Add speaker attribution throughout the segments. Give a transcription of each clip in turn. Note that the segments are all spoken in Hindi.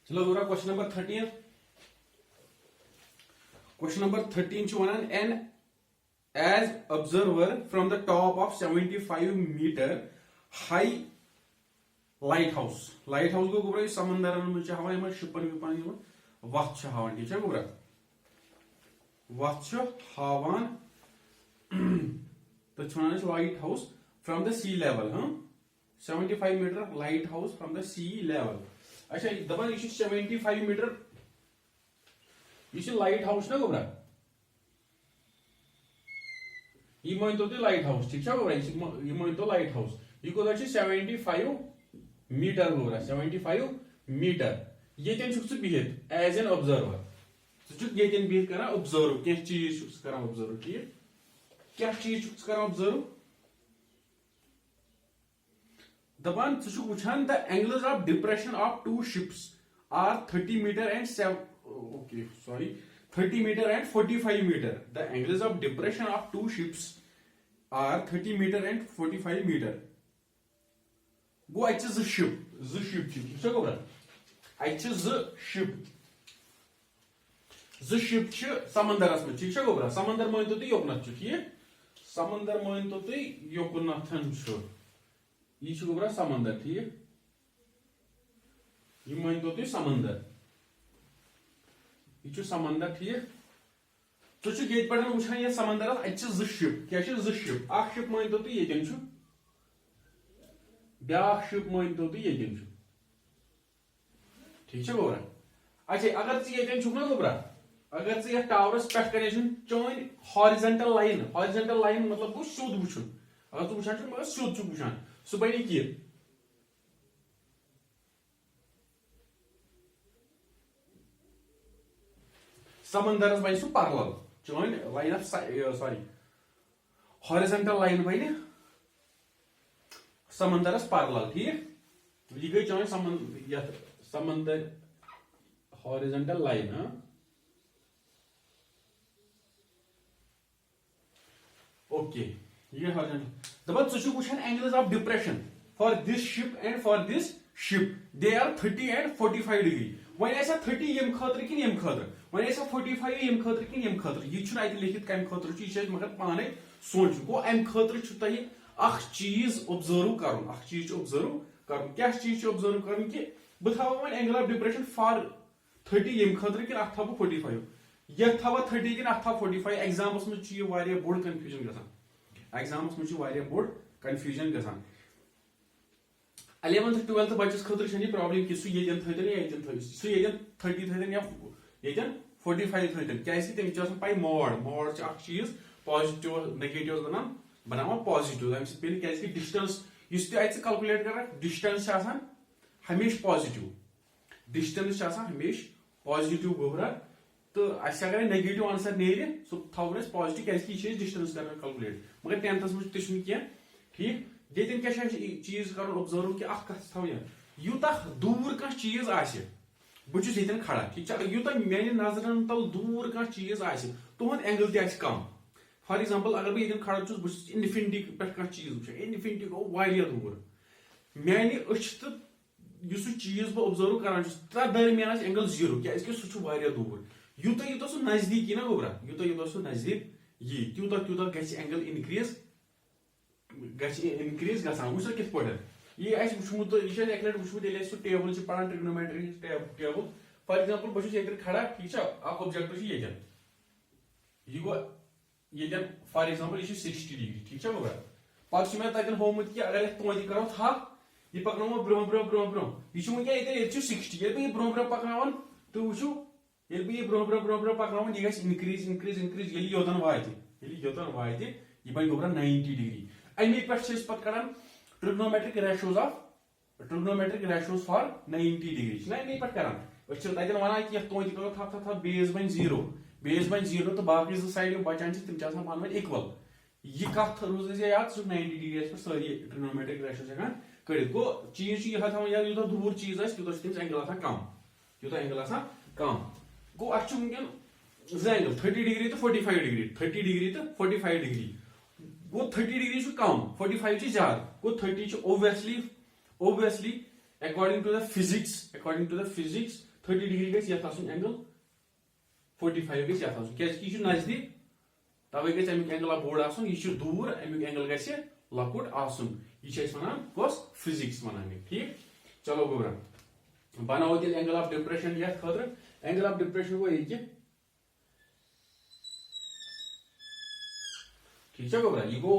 Speaker 1: चलो दोरा क्वेश्चन नंबर 13। क्वेश्चन नंबर 13 च वनान an as observer from the top of 75 metre high light house गो गोब्रा समंदर में हवा शिपन विपन वत हावान ठीक है गोब्रा वत हावान तो light house from the sea level 75 metre light house from the sea level. अच्छा दपान यह 75 मीटर यह लाइट हाउस ना गोब्रा यह मान तो लाइट हाउस ठीक है गोब्रा यह मान तो लाइट हाउस यह कोता 75 मीटर गोब्रा 75 मीटर ये बिहित एज एन ऑब्जर्वर ये बिहित कर ऑब्जर्व क्या चीज कर ऑब्जर्व ठीक क्या चीज कर ऑब्जर्व दपान वुचान the angles of depression of two ships are 30 metre and 30 metre and 45 metre the angles of depression of two ships are 30 metre and 45 metre गो अत शिप ठीक गोब्रा अत शिप समंदरस में ठीक गोब्रा समंदर मान तो योकनथ ठीक समंदर मान तो योकनथन यह गोब्रा समंदर ठीक यह मान तो समंदर यह समंदर ठीक ये वुचान ये समंदर अत शिप क्या शिप अख शिप मान तो ये ब्या शिप मान तो ये ठीक गोब्रा। अच्छा अगर ये ना गोब्रा अगर ये टावरस पे कर चोन हॉरिजॉन्टल लाइन मतलब गो सोद वुचन अगर तू वुचान मगर सोद वुचान सह बन समंदरस बन सह पैरेलल चोन line of sorry horizontal line बन समंदरस पैरेलल ठीक यह गई चोन समंदर हॉरिजॉन्टल लाइन ओके ये हॉरिजॉन्टल दबा वुचान angles of depression for this ship and for this ship they are 30 एंड 45 डिग्री वन 30 यम खतर कि यम खतर वन 45 यम खतर कि यम खतर यह लिखित कम खतर यह मगर पाने सोच गो अम खतर अख चीज ऑब्जर्व कर क्या चीज ऑब्जर्व कर कि बह one angle of depression for 30 यम खतर कि अथ 45 यह 30 कि अथ 45 एग्जाम्स में बोड़ कन्फ्यूजन गसान एग्जाम्स में बोड़ कन्फ्यूजन गसान 11th 12th बच्चस खतर प्रॉब्लम कि सह ये सह 30 थन या ये 45 थन क्या तमिस पाई मोड चीज पॉजिटिव नेगेटिव बनाना पॉजिटिव तम पे क्या डिस्टेंस कैलकुलेट कर डिस्टेंस हमेशा पॉजिटिव डिस्टेंस हमेशा पॉजिटिव गोब्रा तो अगर नेगेटिव आंसर नेर सह थो पॉजिटिव क्या डिस्टेंस कर कैलकुलेट मगर 10th में क्या ठीक ये क्या चीज कर ऑब्जर्व कि कथ यूता दूर कह चीज बहुत खड़ा ठीक यूता मेन नजरन तल दूर कह चीज तुहद एंगल तह कम फॉर एग्जाम्पल अगर बह खड़ा बहुत इन्फिनिटी पे कह चीज वुचान इन्फिनिटी गो दूर मानी तो चीज बह ऑब्जर्व कर तथ दरमियान एंगल 0 क्या सह दूर यूता यूता सह नजदीक यी ना गोब्रा यूता सह नजदीक यी त्यूता त्यूता एंगल इनक्रीज गसान वो कित यह वुचमुत यह एक लट वुचमुत सह टेबल पढ़ान ट्रिग्नोमेट्री टेबल फॉर एग्जाम्पल बहुत ये खड़ा ठीक ऑब्जेक्ट यह गो ये फॉर एग्जाम्पल यह 60 डिग्री ठीक गोब्रा पे मे तक होमुत कि अगर तो करो था यह पकनो ब्रो ब्रो ब्रो ब्रो यह क्या 60 ये ब्रो ब्रो पकन तो वो ये बह ब्रो ब्रो ब्रो ब्रो पकन यह इनक्रीज इनक्रीज इनक्रीज ये योतन वात यह बन गोब्रा 90 डिग्री अमे पे Kadan trigonometric ratios for 90 degree ना अमे पे कड़ान वन कि तो करो था बेस बन 0 तो बाकी जो साइड बचान तम पान इक्वल यह कथ रोज याद 90 डिग्री पे सारी ट्रिग्नोमेट्रिक रेशोज हेकान कड़ित गो चीज यह याद यूत दूर चीज तूत एंगल कम कम गो अन एंगल 30 डिग्री तो 45 डिग्री 30 डिग्री तो 45 डिग्री गो 30 डिग्री कम 45 ज्यादा गो 30 obviously according to the physics 30 degree गई ये एंगल 45 गई ये नजदीक तवे गई अमुक एंगल बोर्ड यह दूर अमुक एंगल गि लकुट यह कस फिजिक्स वन ठीक। चलो गोबरा बनाओ तेल एंगल ऑफ डिप्रेशन ये खतर एंगल ऑफ डिप्रेशन गो ये ठीक है गोबरा यह गो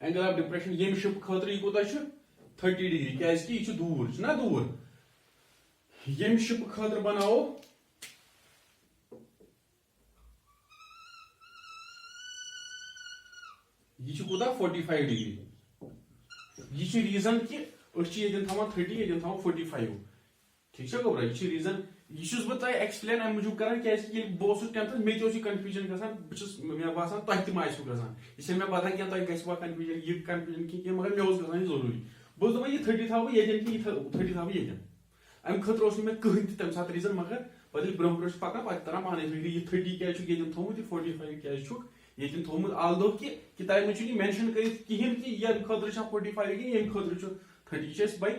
Speaker 1: एंगल ऑफ डिप्रेशन ये शिप खतर यह कोता 30 डिग्री क्या दूर ना दूर ये शिप खतर बनाओ यह कोता 45 डिग्री यह रीजन कि 30 ये 45 ठीक है गोबरा यह रीजन यह बह तुम एक्सप्लेन अमे मूजूब कर बहुत 10th मे कन्फ्यूजन मे बासान तुम तह गसान यह मे पता क्या तुम गवा कन्फ्यूजन यह कन्फ्यूजन कि मगर मे गसान जरूरी बस दप यह 30 थो ये 30 थो ये अमे खतर मे कहीं तम सात रीजन मगर पे ब्रो पकान पे तरह पाने फिक्र यह 30 क्या थोमुत 45 क्या ये थोमुत आल्दो कि किताब में मेंशन कर कहें कि ये खतर 45 कि ये खतर 30 बाई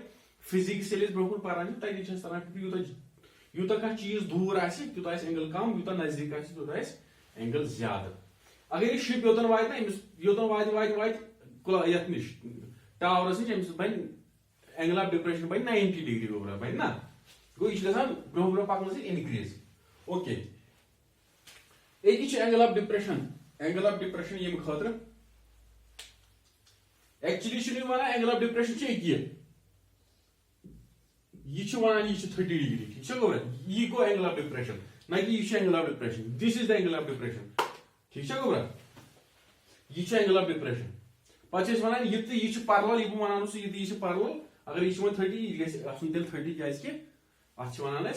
Speaker 1: फिजिक्स ब्रो पान तक तरह फिक्र यूत कह चीज दूर तूत एंगल कम यूत नजदीक तूत एंगल ज्यादा अगर यह शिप योतन वात ये नश टावरस नश अम्स बन एंगल ऑफ डिप्रेशन बन 90 डिग्री गोबरा बन ना गो यह गसान ब्रो ब्रो पकन increase okay angle of depression ये खतर actually one angle of depression यह वन यह 30 डिग्री ठीक है गोबरा यह गो एंगल ऑफ डिप्रेशन ना कि यह angle of depression this is the angle of depression ठीक है गोबरा यह एंगल ऑफ डिप्रेशन पे वन यह पैरेलल यह वन यह पैरेलल अगर यह 30 यह 30 क्या वन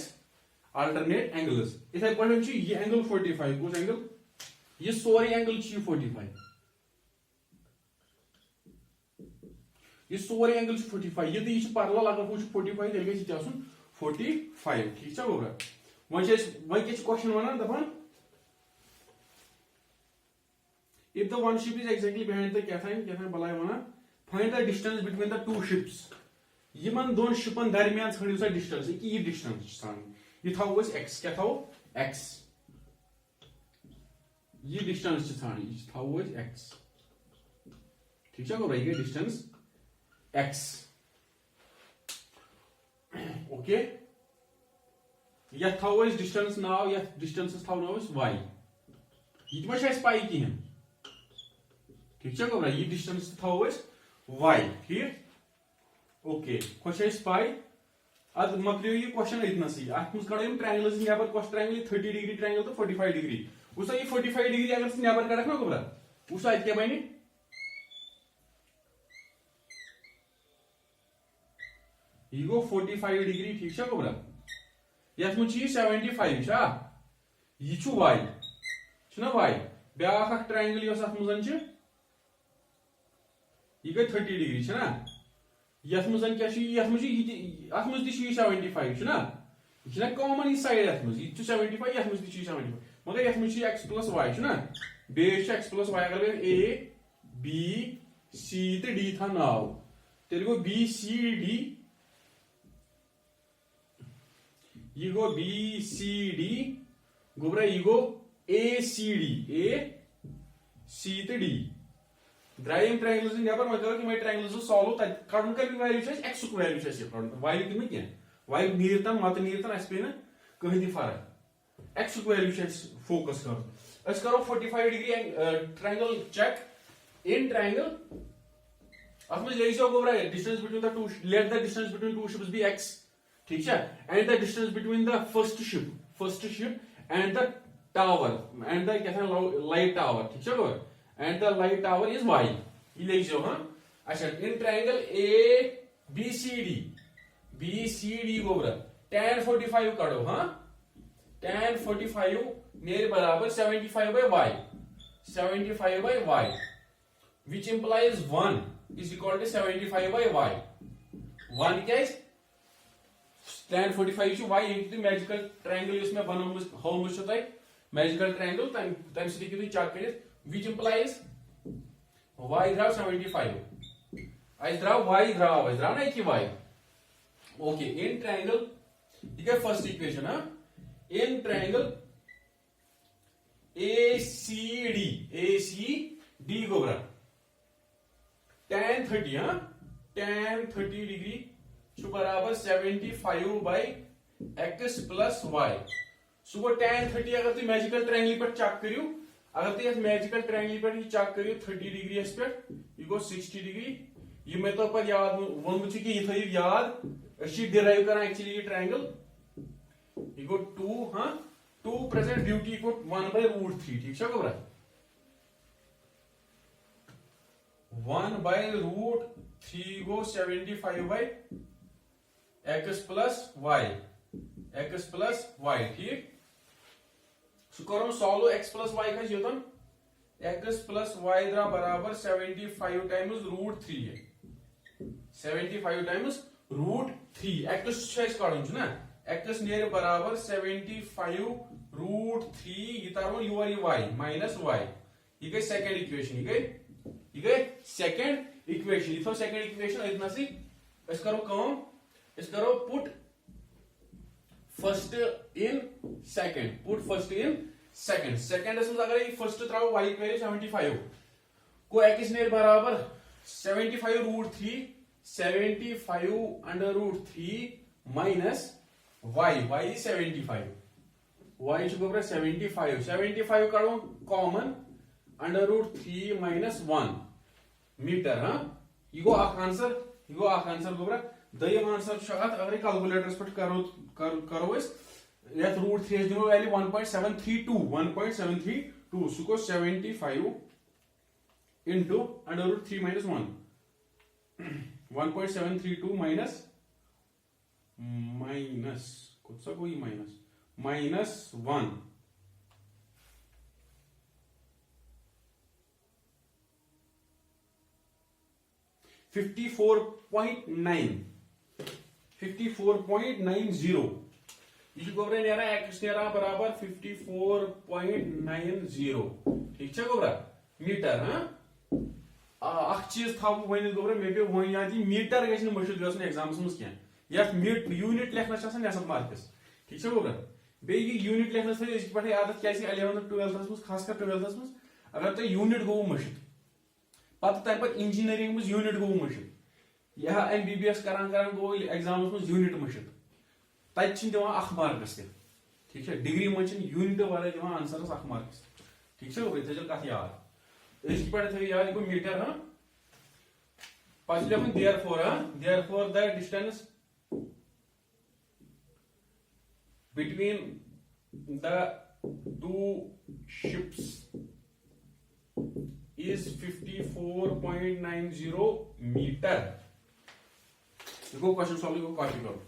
Speaker 1: अल्टरनेट एंगल्स इथे पे यह एंगल 45 कुछ एंगल यह सोरे एंगल 45 यह सोरे एंगल 45 यदि यह पैरेलल अगर वो 45 तेल गई 45 ठीक है गोबरा वन क्वेश्चन वन दपान if the one ship is exactly behind the क्या बलाय one find the distance between the two ships Yemen दोन शिपन दरमियान छड़ियो सा डिस्टेंस कि ये डिस्टेंस ये था वो x क्या था x ये डिस्टेंस छानी ये था वो x ठीक है गोबरा ये डिस्टेंस x ओके यह था वो डिस्टेंस नाव यह डिस्टेंस था नाव y ये मा छ पाई कहीं ठीक है गोबरा ये डिस्टेंस था वो y ठीक ओके खुश पाई अद मकलियो ये क्वेश्चन इतना सी अत मज कड़ो ट्रायंगल नेबर कस ट्रायंगल 30 डिग्री ट्रायंगल तो 45 डिग्री उस ये 45 डिग्री अगर नेबर कड़क ना गोबरा उस क्या बन यह गो 45 डिग्री ठीक है गोबरा ये 75 यह वाई वाई ब्या ट्रायंगल मज यह गई 30 डिग्री ना ये क्या 75 ना कॉमन साइड ये 75 ये 75 मगर ये एक्स प्लस वाई ना बे एक्स प्लस वाई अगर ए बी सी तो डी था नाव तेल गो बी सी डी ये गो बी सी डी गोबरा ये गो ए सी तो डी ड्राइविंग ट्रायंगल नेबर मैं करो कि मैं ट्रायंगल सॉल्व तक कड़न कर वैल्यू एक्स वैल्यू वाई दिन क्या वाई नीरतन मत नीरतन अस पे कहीं दी फर्क एक्स वैल्यू फोकस करो 45 degree triangle check in triangle अत में ले जाओ गोबरा distance between the two let the distance between two ships be x ठीक है and the distance between the first ship and the tower and the क्या लाइट टावर ठीक है गोबरा and the light tower is y ये ले जाओ हाँ अच्छा in triangle ABCD Gobra tan 45 करो हाँ tan 45 नेर बराबर 75 by y which implies 1 is equal to 75 by y 1 क्या है tan 45 y ये मैजिकल ट्रायंगल इसमें बनोमुस होमुस होता है मैजिकल ट्रायंगल तम से देखिए चेक करिए which implies y draw 75 I draw y draw ना कि y okay in triangle ठीक है फर्स्ट इक्वेशन हाँ इन ट्रायंगल ACD को बरा tan 30 हाँ tan 30 डिग्री छु बराबर 75 by x plus y so go tan 30 अगर तुम मैजिकल ट्रायंगल पर चेक करियो अगर तुम मैजिकल ट्रायंगल पर चेक करियो 30 डिग्री पे यह गो 60 डिग्री ये मैं तो पर याद वो कि ये थी याद डिराइव कर एक्चुअली ये ट्रायंगल ये गो 2 हाँ 2 प्रेजेंट ड्यूटी को 1/√3 ठीक है गोबरा 1/√3 गो 75 बाई x प्लस y ठीक सो करो सॉल्व x प्लस y का योतन x प्लस y द्रा बराबर 75 टाइम्स √3 है 75 टाइम्स √3 x काड़न ना x नेर बराबर 75 √3 ये तारो योर y माइनस y ये गई सेकंड इक्वेशन ये गई सेकंड इक्वेशन ये तो सेकंड इक्वेशन इतना सी इस करो कम इस करो पुट फर्स्ट इन सेकंड इसमें अगर ये फर्स्ट त्राओ y वैल्यू 75 को x नेर बराबर 75 √3 75 minus y is 75 y is 75 काढो कॉमन √3 माइनस 1 मीटर हाँ ये आंसर गोबरा दयम आंसर शायद अगर कैलकुलेटर्स पर करो इस यत √3 दिनो वैल्यू 1.732 सो 75 into √3 minus 1 1.732 minus कुछ सा कोई माइनस 1 54.90 ये गोबरा नेरा x नेरा बराबर 54.90 ठीक है गोबरा मीटर हाँ चीज था वन गोबरा मे पे वन याद मीटर गई मुश्किल गसन एग्जाम्स मज क्या यूनिट लेखना नेसफ मार्कस ठीक है गोबरा बे यूनिट लेखना पे आदत क्या 11th 12th मज खासकर 12th मज अगर तुम यूनिट गो मुश्किल पत तम पे इंजीनियरिंग मज यूनिट गो मुश्किल यह MBBS करान गो एग्जाम्स मज यूनिट मुश्किल तत दिवान मार्कस ठीक है डिग्री मज यूनिट वाले दिवान आंसरस मार्कस ठीक है गोबरा थो कत याद पे थो याद गो मीटर हाँ पे लिखुन therefore the distance between the two ships is 54.90 meter. Go question solve, go copy करो.